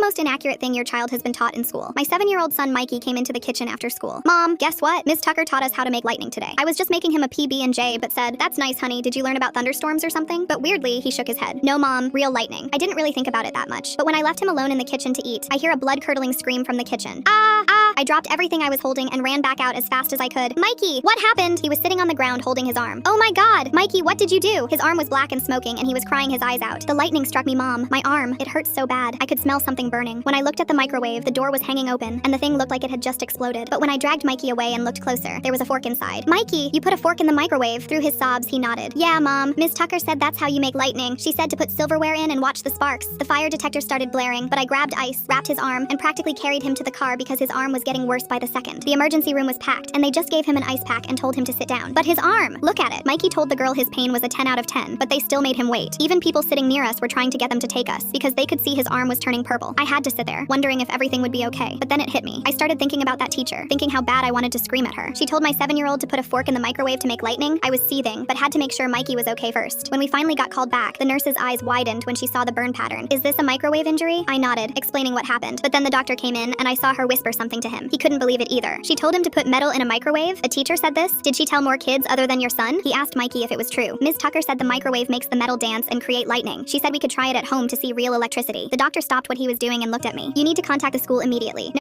most inaccurate thing your child has been taught in school? My 7-year-old son Mikey came into the kitchen after school. Mom, guess what? Miss Tucker taught us how to make lightning today. I was just making him a PB&J, but said, that's nice, honey. Did you learn about thunderstorms or something? But weirdly, he shook his head. No, Mom, real lightning. I didn't really think about it that much. But when I left him alone in the kitchen to eat, I hear a blood-curdling scream from the kitchen. Ah! Ah! I dropped everything I was holding and ran back out as fast as I could. Mikey, what happened? He was sitting on the ground holding his arm. Oh my God! Mikey, what did you do? His arm was black and smoking, and he was crying his eyes out. The lightning struck me, Mom. My arm. It hurts so bad. I could smell something burning. When I looked at the microwave, the door was hanging open, and the thing looked like it had just exploded. But when I dragged Mikey away and looked closer, there was a fork inside. Mikey, you put a fork in the microwave. Through his sobs, he nodded. Yeah, Mom. Miss Tucker said that's how you make lightning. She said to put silverware in and watch the sparks. The fire detector started blaring, but I grabbed ice, wrapped his arm, and practically carried him to the car because his arm was getting worse by the second. The emergency room was packed, and they just gave him an ice pack and told him to sit down. But his arm! Look at it. Mikey told the girl his pain was a 10 out of 10, but they still made him wait. Even people sitting near us were trying to get them to take us because they could see his arm was turning purple. I had to sit there, wondering if everything would be okay. But then it hit me. I started thinking about that teacher, thinking how bad I wanted to scream at her. She told my 7-year-old to put a fork in the microwave to make lightning. I was seething, but had to make sure Mikey was okay first. When we finally got called back, the nurse's eyes widened when she saw the burn pattern. Is this a microwave injury? I nodded, explaining what happened. But then the doctor came in, and I saw her whisper something to him. He couldn't believe it either. She told him to put metal in a microwave? A teacher said this? Did she tell more kids other than your son? He asked Mikey if it was true. Miss Tucker said the microwave makes the metal dance and create lightning. She said we could try it at home to see real electricity. The doctor stopped what he was doing and looked at me. You need to contact the school immediately.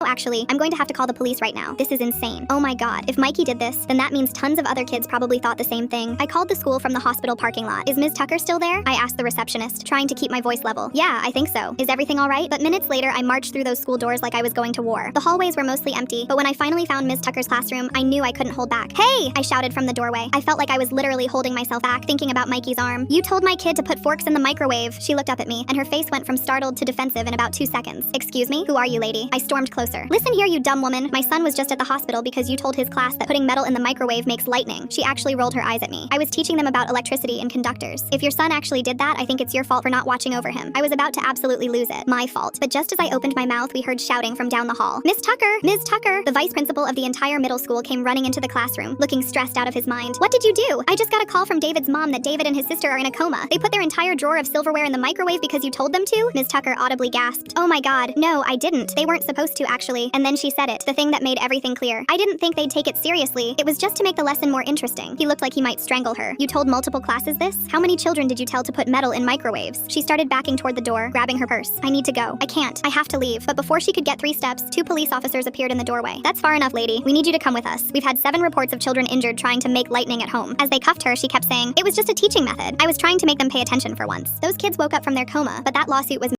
Actually, I'm going to have to call the police right now. This is insane. Oh my God. If Mikey did this, then that means tons of other kids probably thought the same thing. I called the school from the hospital parking lot. Is Ms. Tucker still there? I asked the receptionist, trying to keep my voice level. Yeah, I think so. Is everything all right? But minutes later, I marched through those school doors like I was going to war. The hallways were mostly empty, but when I finally found Ms. Tucker's classroom, I knew I couldn't hold back. Hey! I shouted from the doorway. I felt like I was literally holding myself back, thinking about Mikey's arm. You told my kid to put forks in the microwave. She looked up at me, and her face went from startled to defensive in about 2 seconds. Excuse me? Who are you, lady? I stormed closer. Listen here, you dumb woman. My son was just at the hospital because you told his class that putting metal in the microwave makes lightning. She actually rolled her eyes at me. I was teaching them about electricity and conductors. If your son actually did that, I think it's your fault for not watching over him. I was about to absolutely lose it. My fault. But just as I opened my mouth, we heard shouting from down the hall. Miss Tucker! Miss Tucker! The vice principal of the entire middle school came running into the classroom, looking stressed out of his mind. What did you do? I just got a call from David's mom that David and his sister are in a coma. They put their entire drawer of silverware in the microwave because you told them to? Miss Tucker audibly gasped. Oh my God. No, I didn't. They weren't supposed to, actually. And then she said it. The thing that made everything clear. I didn't think they'd take it seriously. It was just to make the lesson more interesting. He looked like he might strangle her. You told multiple classes this? How many children did you tell to put metal in microwaves? She started backing toward the door, grabbing her purse. I need to go. I can't. I have to leave. But before she could get 3 steps, 2 police officers appeared in the doorway. That's far enough, lady. We need you to come with us. We've had 7 reports of children injured trying to make lightning at home. As they cuffed her, she kept saying, it was just a teaching method. I was trying to make them pay attention for once. Those kids woke up from their coma, but that lawsuit was